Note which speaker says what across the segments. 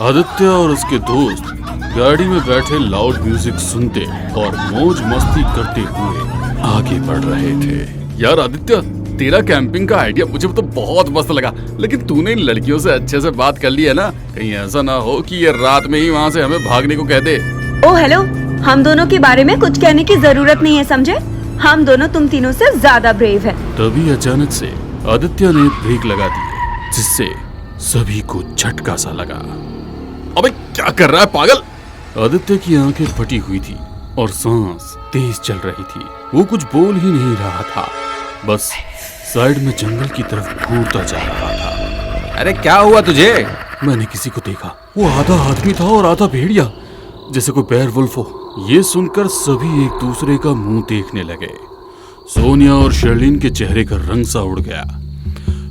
Speaker 1: आदित्य और उसके दोस्त गाड़ी में बैठे लाउड म्यूजिक सुनते और मौज मस्ती करते हुए आगे बढ़ रहे थे। यार आदित्य, तेरा कैंपिंग का आइडिया मुझे तो बहुत मस्त लगा, लेकिन तूने इन लड़कियों से अच्छे से बात कर ली है ना? कहीं ऐसा ना हो कि ये रात में ही वहाँ से हमें भागने को कह दे।
Speaker 2: ओ हेलो, हम दोनों के बारे में कुछ कहने की जरूरत नहीं है, समझे? हम दोनों तुम तीनों से ज्यादा ब्रेव हैं।
Speaker 1: तभी अचानक से आदित्य ने ब्रेक लगा दी, जिससे सभी को झटका सा लगा। अबे क्या कर रहा है पागल? आदित्य की आंखें फटी हुई थी और सांस तेज चल रही थी। वो कुछ बोल ही नहीं रहा था, बस साइड में जंगल की तरफ घूरता जा रहा था।
Speaker 3: अरे क्या हुआ तुझे?
Speaker 1: मैंने किसी को देखा, वो आधा आदमी था और आधा भेड़िया, जैसे कोई बेयर वुल्फ हो। ये सुनकर सभी एक दूसरे का मुंह देखने लगे। सोनिया और शर्लिन के चेहरे का रंग सा उड़ गया।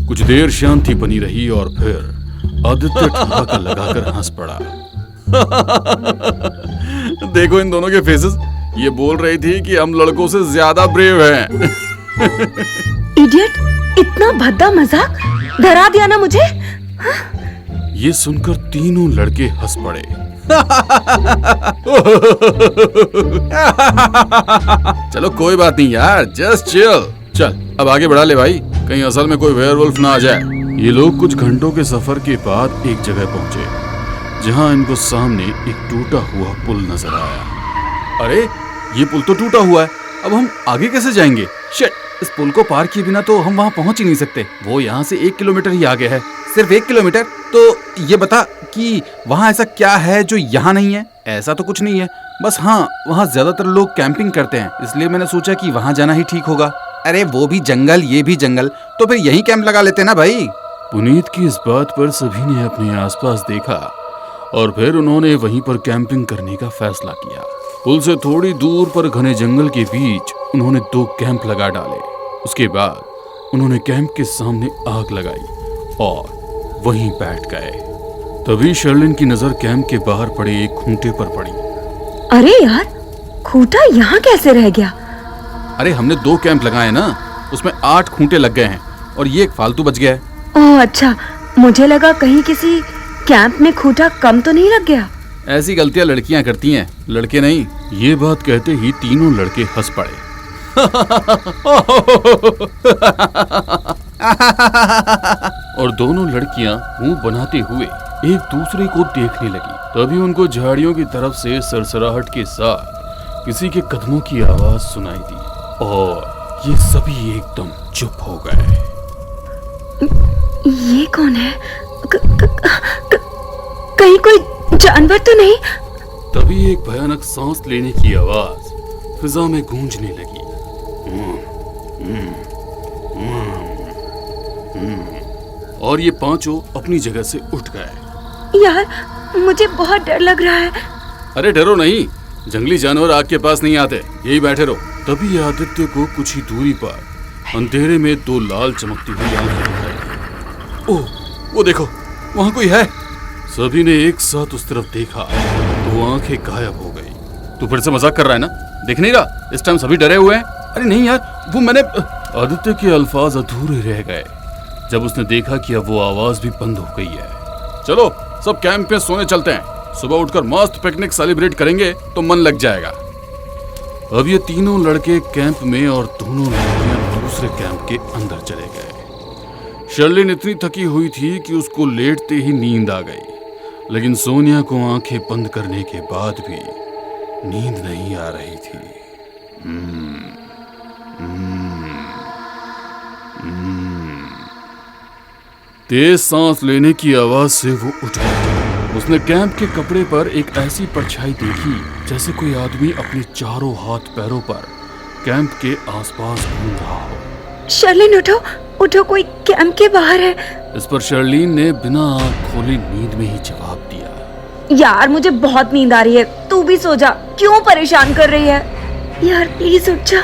Speaker 1: कुछ देर शांति बनी रही और फिर आदित्य ठहाका लगाकर हंस पड़ा। देखो इन दोनों के फेसेस, ये बोल रही थी कि हम लड़कों से ज्यादा ब्रेव हैं।
Speaker 2: इडियट, इतना भद्दा मजाक डरा दिया ना मुझे।
Speaker 1: ये सुनकर तीनों लड़के हंस पड़े। चलो कोई बात नहीं यार, जस्ट चिल। चल अब आगे बढ़ा ले भाई, कहीं असल में कोई वेयरवुल्फ ना आ जाए। ये लोग कुछ घंटों के सफर के बाद एक जगह पहुंचे, जहां इनको सामने एक टूटा हुआ पुल नजर आया। अरे ये पुल तो टूटा हुआ है, अब हम आगे कैसे जाएंगे? शिट, इस पुल को पार किए बिना तो हम वहां पहुंच ही नहीं सकते। वो यहाँ से 1 किलोमीटर ही आगे है।
Speaker 3: सिर्फ 1 किलोमीटर? तो ये बता कि वहाँ ऐसा क्या है जो यहाँ नहीं है?
Speaker 1: ऐसा तो कुछ नहीं है, बस हाँ वहाँ ज्यादातर लोग कैंपिंग करते हैं, इसलिए मैंने सोचा कि वहाँ जाना ही ठीक होगा।
Speaker 3: अरे वो भी जंगल, ये भी जंगल, तो फिर यहीं कैंप लगा लेते ना भाई।
Speaker 1: पुनीत की इस बात पर सभी ने अपने आसपास देखा और फिर उन्होंने वहीं पर कैंपिंग करने का फैसला किया। पुल से थोड़ी दूर पर घने जंगल के बीच उन्होंने 2 कैंप लगा डाले। उसके बाद उन्होंने कैंप के सामने आग लगाई और वहीं बैठ गए। तभी शर्लिन की नजर कैंप के बाहर पड़े एक खूंटे पर पड़ी।
Speaker 2: अरे यार, खूंटा यहाँ कैसे रह गया?
Speaker 1: अरे हमने 2 कैंप लगाए ना, उसमें 8 खूंटे लग गए हैं और ये एक फालतू बच गया है।
Speaker 2: ओह अच्छा, मुझे लगा कहीं किसी कैंप में खूंटा कम तो नहीं लग गया।
Speaker 1: ऐसी गलतियां लड़कियां करती हैं, लड़के नहीं। ये बात कहते ही तीनों लड़के हंस पड़े। और दोनों लड़कियां मुंह बनाते हुए एक दूसरे को देखने लगी। तभी उनको झाड़ियों की तरफ से सरसराहट के साथ किसी के कदमों की आवाज सुनाई दी और ये सभी एकदम चुप हो गए।
Speaker 2: ये कौन है? कहीं कोई जानवर तो नहीं?
Speaker 1: तभी एक भयानक सांस लेने की आवाज फिजा में गूंजने लगी। और ये पांचों अपनी जगह से उठ गए।
Speaker 2: यार मुझे बहुत डर लग रहा है।
Speaker 1: अरे डरो नहीं, जंगली जानवर आग के पास नहीं आते, यही बैठे रहो। तभी आदित्य को कुछ ही दूरी पर अंधेरे में 2 लाल चमकती हुई आंखें दिखाई। ओह वो देखो, वहां कोई है। सभी ने एक साथ उस तरफ देखा तो वो आंखें गायब हो गई। तू फिर से मजाक कर रहा है ना? देख नहीं रहा इस टाइम सभी डरे हुए हैं? अरे नहीं यार, वो मैंने। आदित्य के अल्फाज अधूरे रह गए जब उसने देखा कि अब वो आवाज भी बंद हो गई है। चलो सब कैंप पे सोने चलते हैं, सुबह उठकर मस्त पिकनिक सेलिब्रेट करेंगे तो मन लग जाएगा। अब ये तीनों लड़के कैंप में और दोनों लड़कियां दूसरे कैंप के अंदर चले गए। शर्लिन इतनी थकी हुई थी कि उसको लेटते ही नींद आ गई, लेकिन सोनिया को आंखें बंद करने के बाद भी नींद नहीं आ रही थी। तेज सांस लेने की आवाज से वो उठ गया। उसने कैंप के कपड़े पर एक ऐसी परछाई देखी जैसे कोई आदमी अपने चारों हाथ पैरों पर कैंप के आसपास घूम रहा हो।
Speaker 2: शर्लिन उठो उठो, कोई कैंप के बाहर है।
Speaker 1: इस पर शर्लिन ने बिना आंख खोले नींद में ही जवाब दिया।
Speaker 2: यार मुझे बहुत नींद आ रही है, तू भी सो जा, क्यों परेशान कर रही है? यार प्लीज उठ जा।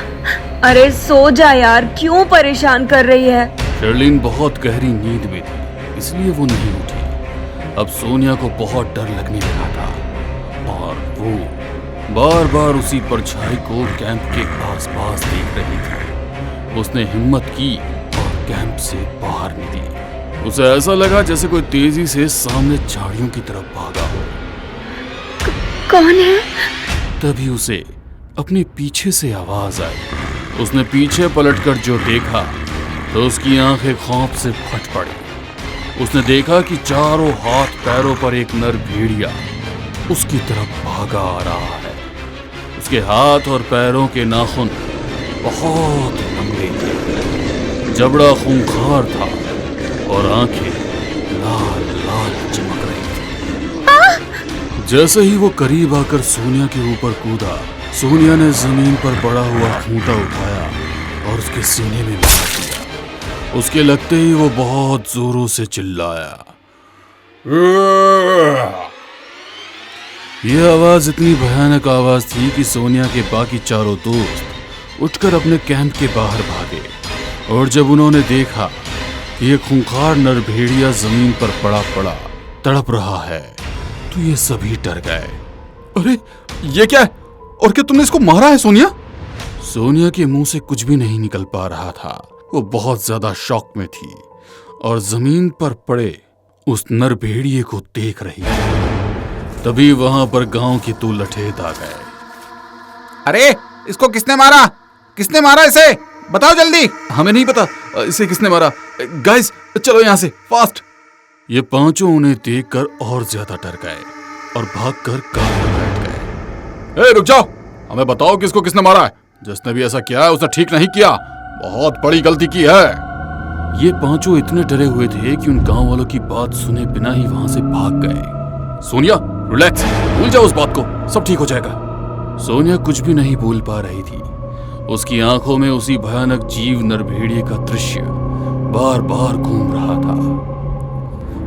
Speaker 2: अरे सो जा यार, क्यों परेशान कर रही है?
Speaker 1: शर्लिन बहुत गहरी नींद में थी, इसलिए वो नहीं उठी। अब सोनिया को बहुत डर लगने लगा था और वो बार बार उसी परछाई को कैंप के आसपास देख रही थी। उसने हिम्मत की और कैंप से बाहर निकली। उसे ऐसा लगा जैसे कोई तेजी से सामने झाड़ियों की तरफ भागा हो।
Speaker 2: कौन है?
Speaker 1: तभी उसे अपने पीछे से आवाज आई। उसने पीछे पलटकर जो देखा तो उसकी आंखें खौफ से फट पड़ी। उसने देखा कि चारों हाथ पैरों पर एक नर भेड़िया उसकी तरफ भागा आ रहा है। उसके हाथ और पैरों के नाखून बहुत लंबे थे, जबड़ा खूंखार था और आंखें लाल लाल चमक रही थी। जैसे ही वो करीब आकर सोनिया के ऊपर कूदा, सोनिया ने जमीन पर पड़ा हुआ खूंटा उठाया और उसके सीने में मार दिया। उसके लगते ही वो बहुत जोरों से चिल्लाया। यह आवाज इतनी भयानक आवाज थी कि सोनिया के बाकी चारों दोस्त उठकर अपने कैंप के बाहर भागे। और जब उन्होंने देखा कि यह खूंखार नर भेड़िया जमीन पर पड़ा तड़प रहा है तो ये सभी डर गए।
Speaker 3: अरे ये क्या है? और क्या तुमने इसको मारा है सोनिया?
Speaker 1: सोनिया के मुंह से कुछ भी नहीं निकल पा रहा था। वो बहुत ज्यादा शॉक में थी और जमीन पर पड़े उस नर भेड़िए को देख रही थी। तभी वहां पर गांव के 2 लठेत आ गए।
Speaker 3: अरे इसको किसने मारा? किसने मारा इसे? बताओ जल्दी। हमें नहीं पता इसे किसने मारा। गाइस चलो यहाँ से फास्ट।
Speaker 1: ये पांचों उन्हें देखकर और ज्यादा डर गए और भागकर कार में बैठ गए।
Speaker 3: रुक जाओ, हमें बताओ किसको किसने मारा है। जिसने भी ऐसा किया है उसने ठीक नहीं किया, बहुत बड़ी गलती की है।
Speaker 1: ये पांचों इतने डरे हुए थे कि उन गांव वालों की बात सुने बिना ही वहां से भाग गए।
Speaker 3: सोनिया रिलैक्स, भूल जाओ उस बात को, सब ठीक हो जाएगा।
Speaker 1: सोनिया कुछ भी नहीं बोल पा रही थी। उसकी आंखों में उसी भयानक जीव नरभेड़िए का दृश्य बार बार घूम रहा था।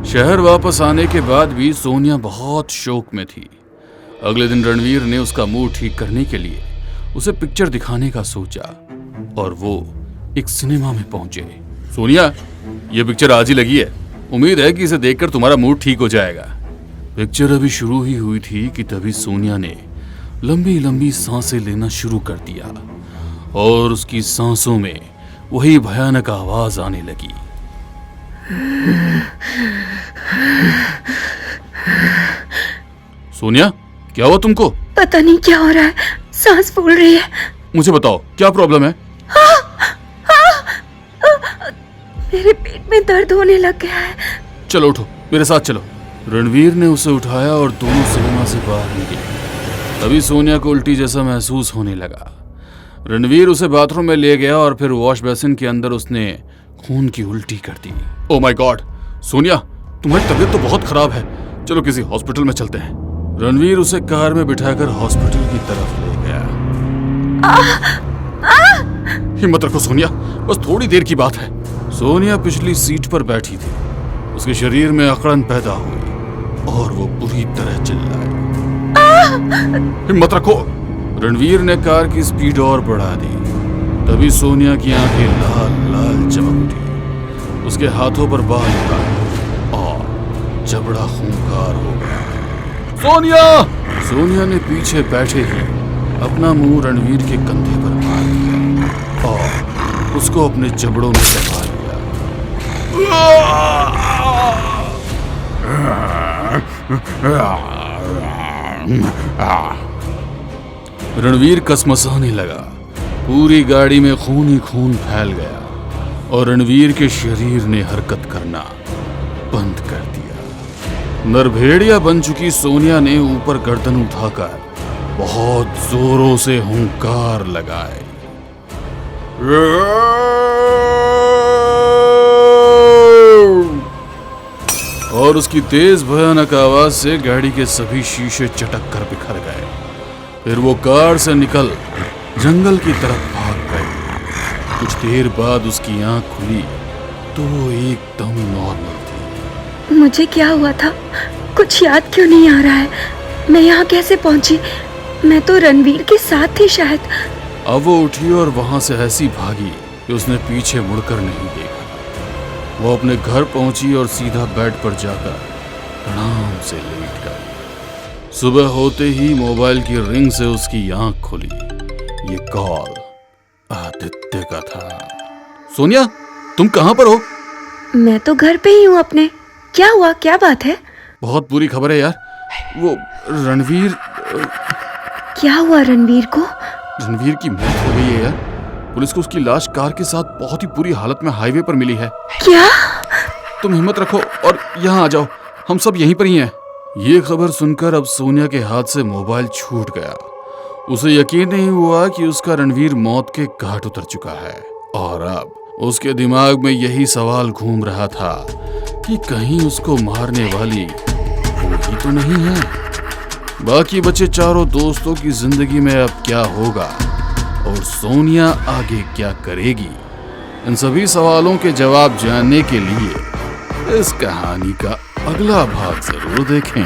Speaker 1: शहर वापस आने के बाद भी सोनिया बहुत शोक में थी। अगले दिन रणवीर ने उसका मूड ठीक करने के लिए उसे पिक्चर दिखाने का सोचा और वो एक सिनेमा में पहुंचे।
Speaker 3: सोनिया ये पिक्चर आज ही लगी है, उम्मीद है कि इसे देखकर तुम्हारा मूड ठीक हो जाएगा।
Speaker 1: पिक्चर अभी शुरू ही हुई थी कि तभी सोनिया ने लंबी लंबी सांसें लेना शुरू कर दिया और उसकी सांसों में वही भयानक आवाज आने लगी।
Speaker 3: सोनिया क्या हुआ तुमको?
Speaker 2: पता नहीं क्या हो रहा है, सांस फूल रही है।
Speaker 3: मुझे बताओ क्या प्रॉब्लम है?
Speaker 2: मेरे पेट में दर्द होने लग गया है।
Speaker 3: चलो उठो, मेरे साथ चलो।
Speaker 1: रणवीर ने उसे उठाया और दोनों सिनेमा से बाहर निकले। तभी सोनिया को उल्टी जैसा महसूस होने लगा। रणवीर उसे बाथरूम में ले गया और फिर वॉश बेसिन के अंदर उसने खून की उल्टी कर दी।
Speaker 3: ओह माय गॉड, सोनिया तुम्हारी तबीयत तो बहुत खराब है, चलो किसी हॉस्पिटल में चलते हैं।
Speaker 1: रणवीर उसे कार में बिठाकर हॉस्पिटल की तरफ ले गया।
Speaker 3: हिम्मत रखो सोनिया, बस थोड़ी देर की बात है।
Speaker 1: सोनिया पिछली सीट पर बैठी थी। उसके शरीर में अकड़न पैदा हुई और वो बुरी तरह चिल्लाई।
Speaker 3: हिम्मत रखो।
Speaker 1: रणवीर ने कार की स्पीड और बढ़ा दी। तभी सोनिया की आंखें लाल लाल चमक उठी। उसके हाथों पर बाल उड़ा और जबड़ा खूंखार हो गया। सोनिया ने पीछे बैठे ही अपना मुंह रणवीर के कंधे पर मार दिया और उसको अपने जबड़ों में दबा लिया। रणवीर कसमसाने लगा। पूरी गाड़ी में खून ही खून फैल गया और रणवीर के शरीर ने हरकत करना बंद कर दिया। नरभेड़िया बन चुकी सोनिया ने ऊपर गर्दन उठाकर बहुत जोरों से हुंकार लगाए। और उसकी तेज भयानक आवाज से गाड़ी के सभी शीशे चटक कर बिखर गए। फिर वो कार से निकल जंगल की तरफ भाग गई। कुछ देर बाद उसकी आंख खुली तो वो एकदम नॉर्मल थी।
Speaker 2: मुझे क्या हुआ था, कुछ याद क्यों नहीं आ रहा है। मैं यहाँ कैसे पहुंची? मैं तो रणवीर के साथ थी शायद।
Speaker 1: अब वो उठी और वहां से ऐसी भागी कि उसने पीछे मुड़कर नहीं देखा। वो अपने घर पहुंची और सीधा बेड पर जाकर आराम से लेट गई। सुबह होते ही मोबाइल की रिंग से उसकी आंख खुली। ये कॉल आदित्य का था।
Speaker 3: सोनिया तुम कहां पर हो?
Speaker 2: मैं तो घर पे ही हूँ अपने। क्या हुआ, क्या बात है?
Speaker 1: बहुत बुरी खबर है यार। वो रणवीर
Speaker 2: क्या हुआ रणवीर को?
Speaker 1: रणवीर की मौत हो गई है यार। पुलिस को उसकी लाश कार के साथ बहुत ही बुरी हालत में हाईवे पर मिली है।
Speaker 2: क्या?
Speaker 1: तुम हिम्मत रखो और यहाँ आ जाओ, हम सब यहीं पर ही हैं। ये खबर सुनकर अब सोनिया के हाथ से मोबाइल छूट गया। उसे यकीन नहीं हुआ कि उसका रणवीर मौत के घाट उतर चुका है और अब उसके दिमाग में यही सवाल घूम रहा था कि कहीं उसको मारने वाली वो ही तो नहीं है। बाकी बचे चारों दोस्तों की जिंदगी में अब क्या होगा और सोनिया आगे क्या करेगी, इन सभी सवालों के जवाब जानने के लिए इस कहानी का अगला भाग जरूर देखें।